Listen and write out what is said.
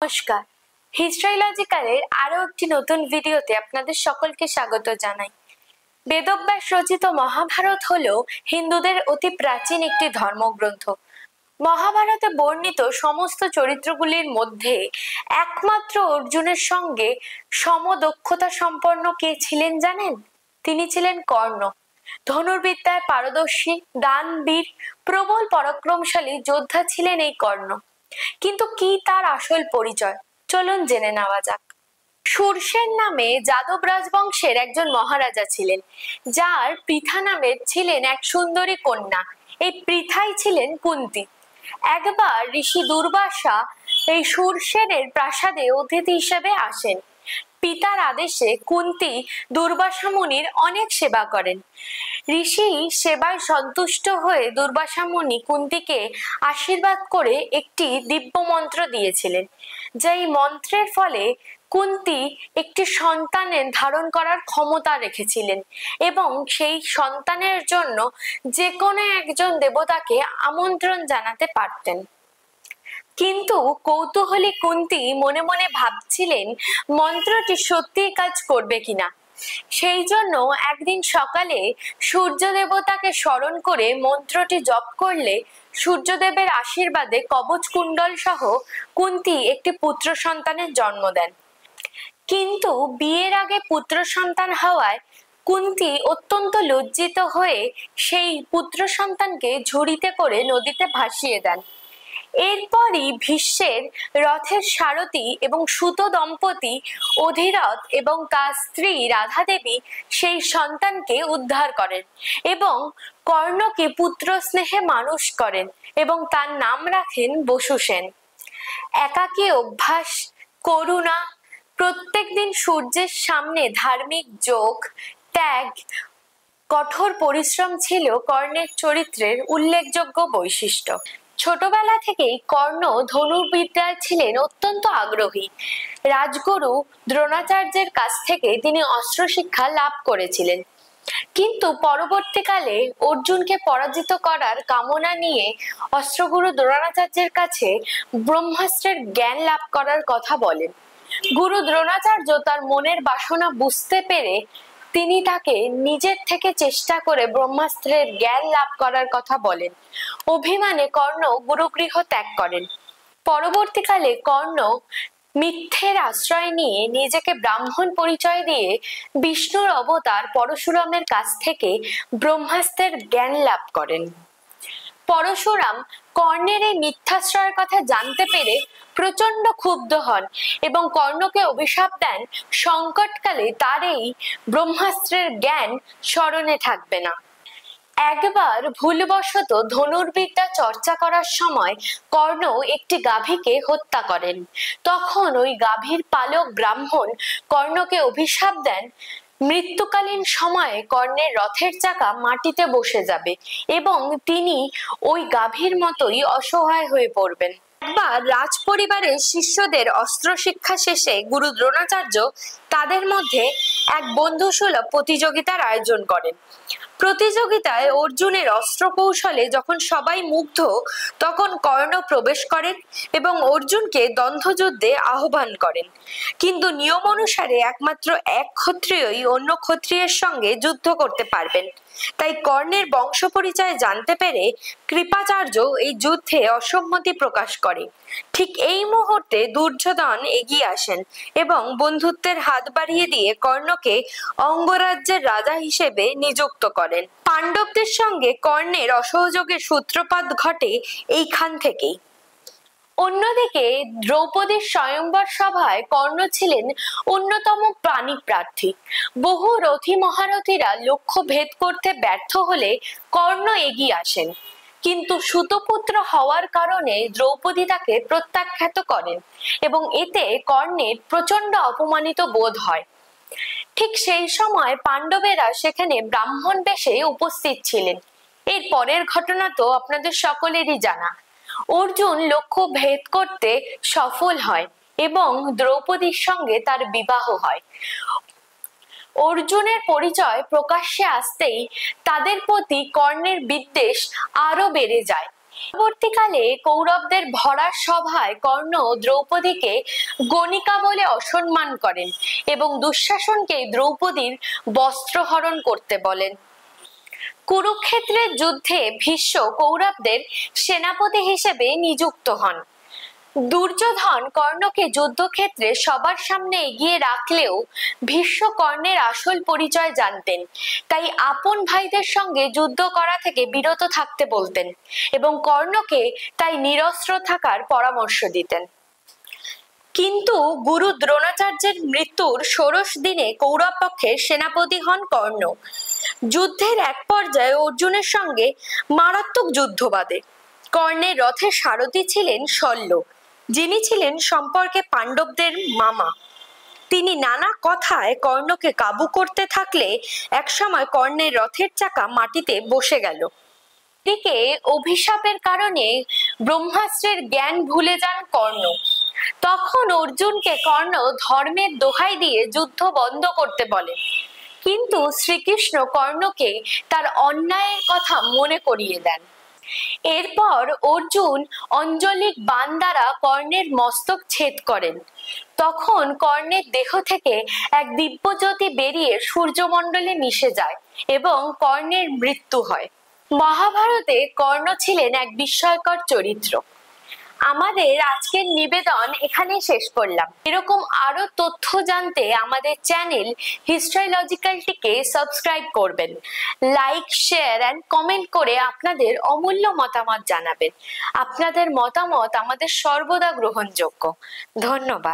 নমস্কার, হিস্ট্রোলজিক্যালের আরো একটি নতুন ভিডিওতে আপনাদের সকলকে স্বাগত জানাই। বেদব্যাস রচিত মহাভারত হলো হিন্দুদের অতি প্রাচীন একটি ধর্মগ্রন্থ। মহাভারতে বর্ণিত সমস্ত চরিত্রগুলির মধ্যে একমাত্র অর্জুনের সঙ্গে সমদক্ষতা সম্পন্ন কে ছিলেন জানেন? তিনি ছিলেন কর্ণ। ধনুর্বিদ্যায় পারদর্শী, দানবীর, প্রবল পরাক্রমশালী যোদ্ধা ছিলেন এই কর্ণ। কিন্তু কি তার আসল পরিচয়, চলুন জেনে নেওয়া যাক। শূরসেন নামে যাদব রাজবংশের একজন মহারাজা ছিলেন, যার পৃথা নামের ছিলেন এক সুন্দরী কন্যা। এই পৃথাই ছিলেন কুন্তী। একবার ঋষি দুর্বাসা এই শূরসেনের প্রাসাদে অতিথি হিসেবে আসেন। পিতার আদেশে কুন্তী দুর্বাসা মুনির অনেক সেবা করেন। ঋষি সেবায় সন্তুষ্ট হয়ে দুর্বাসা মুনি কুন্তীকে আশীর্বাদ করে একটি দিব্য মন্ত্র দিয়েছিলেন, যেই মন্ত্রের ফলে কুন্তী একটি সন্তানের ধারণ করার ক্ষমতা রেখেছিলেন এবং সেই সন্তানের জন্য যে কোনো একজন দেবতাকে আমন্ত্রণ জানাতে পারতেন। কিন্তু কৌতূহলী কুন্তী মনে মনে ভাবছিলেন মন্ত্রটি সত্যি কাজ করবে কিনা। সেই জন্য একদিন সকালে সূর্য দেবতাকে স্মরণ করে মন্ত্রটি জপ করলে সূর্যদেবের আশীর্বাদে কবচ কুণ্ডল সহ কুন্তী একটি পুত্র সন্তানের জন্ম দেন। কিন্তু বিয়ের আগে পুত্র সন্তান হওয়ায় কুন্তী অত্যন্ত লজ্জিত হয়ে সেই পুত্র সন্তানকে ঝুড়িতে করে নদীতে ভাসিয়ে দেন। এরপরই ভীষ্মের রথের সারথি এবং সুত দম্পতি অধিরথ এবং তার স্ত্রী রাধা দেবী সেই সন্তানকে উদ্ধার করেন এবং কর্ণকে পুত্র স্নেহে মানুষ করেন এবং তার নাম রাখেন বসুসেন। একাকী অভ্যাস, করুণা, প্রত্যেক দিন সূর্যের সামনে ধার্মিক যোগ, ত্যাগ, কঠোর পরিশ্রম ছিল কর্ণের চরিত্রের উল্লেখযোগ্য বৈশিষ্ট্য। ছোটবেলা থেকেই কর্ণ ধনুর্বিদ্যায় ছিলেন অত্যন্ত আগ্রহী। রাজগুরু দ্রোণাচার্যের কাছ থেকে তিনি অস্ত্র শিক্ষা লাভ করেছিলেন। কিন্তু পরবর্তীকালে অর্জুনকে পরাজিত করার কামনা নিয়ে অস্ত্রগুরু দ্রোণাচার্যের কাছে ব্রহ্মাস্ত্রের জ্ঞান লাভ করার কথা বলেন। গুরু দ্রোণাচার্য তার মনের বাসনা বুঝতে পেরে তিনি তাকে নিজের থেকে চেষ্টা করে ব্রহ্মাস্ত্রের জ্ঞান লাভ করার কথা বলেন। অভিমানে কর্ণ গুরুগৃহ ত্যাগ করেন। পরবর্তীকালে কর্ণ মিথ্যের আশ্রয় নিয়ে নিজেকে ব্রাহ্মণ পরিচয় দিয়ে বিষ্ণুর অবতার পরশুরামের কাছ থেকে ব্রহ্মাস্ত্রের জ্ঞান লাভ করেন। পরশুরাম কর্ণের এই মিথ্যাশ্রয়ের কথা জানতে পেরে প্রচন্ড ক্ষুব্ধ হন এবং কর্ণকে অভিশাপ দেন সংকটকালে তার এই ব্রহ্মাস্ত্রের জ্ঞান স্মরণে থাকবে না। একবার ভুলবশত ধনুর্বিদ্যা চর্চা করার সময় কর্ণ একটি গাভীকে হত্যা করেন। তখন ওই গাভীর পালক ব্রাহ্মণ কর্ণকে অভিশাপ দেন মৃত্যুকালীন সময়ে কর্ণের রথের চাকা মাটিতে বসে যাবে এবং তিনি ওই গাভীর মতোই অসহায় হয়ে পড়বেন। একবার রাজ পরিবারের শিষ্যদের অস্ত্র শিক্ষা শেষে গুরু দ্রোণাচার্য তাদের মধ্যে এক বন্ধুসুলভ প্রতিযোগিতার আয়োজন করেন। প্রতিযোগিতায় অর্জুনের অস্ত্র কৌশলে যখন সবাই মুগ্ধ, তখন কর্ণ প্রবেশ করেন এবং অর্জুনকে দ্বন্দ্বযুদ্ধে আহ্বান করেন। কিন্তু নিয়ম অনুসারে একমাত্র এক ক্ষত্রিয়ই অন্য ক্ষত্রিয়ের সঙ্গে যুদ্ধ করতে পারবেন। তাই কর্ণের বংশ পরিচয় জানতে পেরে কৃপাচার্য এই যুদ্ধে অসম্মতি প্রকাশ করে। ঠিক এই মুহূর্তে দুর্যোধন এগিয়ে আসেন এবং বন্ধুত্বের হাত বাড়িয়ে দিয়ে কর্ণকে অঙ্গরাজ্যের রাজা হিসেবে নিযুক্ত করেন। পাণ্ডবদের সঙ্গে কর্ণের অসহযোগের সূত্রপাত ঘটে এইখান থেকেই। অন্যদিকে দ্রৌপদীর স্বয়ংবর সভায় কর্ণ ছিলেন অন্যতম প্রাণী প্রার্থী। বহু রথী মহারথীরা লক্ষ্য ভেদ করতে ব্যর্থ হলে কর্ণ এগিয়ে আসেন, কিন্তু সুতপুত্র হওয়ার কারণে দ্রৌপদী তাকে প্রত্যাখ্যাত করেন এবং এতে কর্ণের প্রচন্ড অপমানিত বোধ হয়। ঠিক সেই সময় পাণ্ডবেরা সেখানে ব্রাহ্মণ বেশে উপস্থিত ছিলেন। এর পরের ঘটনা তো আপনাদের সকলেরই জানা। অর্জুন লক্ষ্য ভেদ করতে সফল হয় এবং দ্রৌপদীর সঙ্গে তার বিবাহ হয়। অর্জুনের পরিচয় প্রকাশ্যে আসতেই তাদের প্রতি কর্ণের বিদ্বেষ আরো বেড়ে যায় পরবর্তীকালে কৌরবদের ভরা সভায় কর্ণ দ্রৌপদীকে গণিকা বলে অসম্মান করেন এবং দুঃশাসনকে দ্রৌপদীর বস্ত্রহরণ করতে বলেন। কুরুক্ষেত্রের যুদ্ধে ভীষ্ম কৌরবদের সেনাপতি হিসেবে নিযুক্ত হন। দুর্যোধন কর্ণকে যুদ্ধক্ষেত্রে সবার সামনে এগিয়ে রাখলেও ভীষ্ম কর্ণের আসল পরিচয় জানতেন, তাই আপন ভাইদের সঙ্গে যুদ্ধ করা থেকে বিরত থাকতে বলতেন এবং কর্ণকে তাই নিরস্ত্র থাকার পরামর্শ দিতেন। কিন্তু গুরু দ্রোণাচার্যের মৃত্যুর ষোড়শ দিনে কৌরব পক্ষের সেনাপতি হন কর্ণ। যুদ্ধের এক পর্যায়ে অর্জুনের সঙ্গে মারাত্মক যুদ্ধ বাধে। কর্ণের রথের সারথি ছিলেন শল্য, যিনি ছিলেন সম্পর্কে পাণ্ডবদের মামা। তিনি নানা কথায় কর্ণকে কাবু করতে থাকলে একসময় কর্ণের রথের চাকা মাটিতে বসে গেল। এদিকে অভিশাপের কারণে ব্রহ্মাস্ত্রের জ্ঞান ভুলে যান কর্ণ। তখন অর্জুনকে কর্ণ ধর্মের দোহাই দিয়ে যুদ্ধ বন্ধ করতে বলেন, কিন্তু শ্রীকৃষ্ণ কর্ণকে তার অন্যায়ের কথা মনে করিয়ে দেন। এরপর অর্জুন অঞ্জলিক বাণ দ্বারা কর্ণের মস্তক ছেদ করেন। তখন কর্ণের দেহ থেকে এক দিব্যজ্যোতি বেরিয়ে সূর্যমণ্ডলে মিশে যায় এবং কর্ণের মৃত্যু হয়। মহাভারতে কর্ণ ছিলেন এক বিস্ময়কর চরিত্র। আমাদের আজকের নিবেদন এখানে শেষ করলাম। এরকম আরো তথ্য জানতে আমাদের চ্যানেল হিস্ট্রোলজিক্যালটিকে সাবস্ক্রাইব করবেন, লাইক, শেয়ার এন্ড কমেন্ট করে আপনাদের অমূল্য মতামত জানাবেন। আপনাদের মতামত আমাদের সর্বদা গ্রহণযোগ্য। ধন্যবাদ।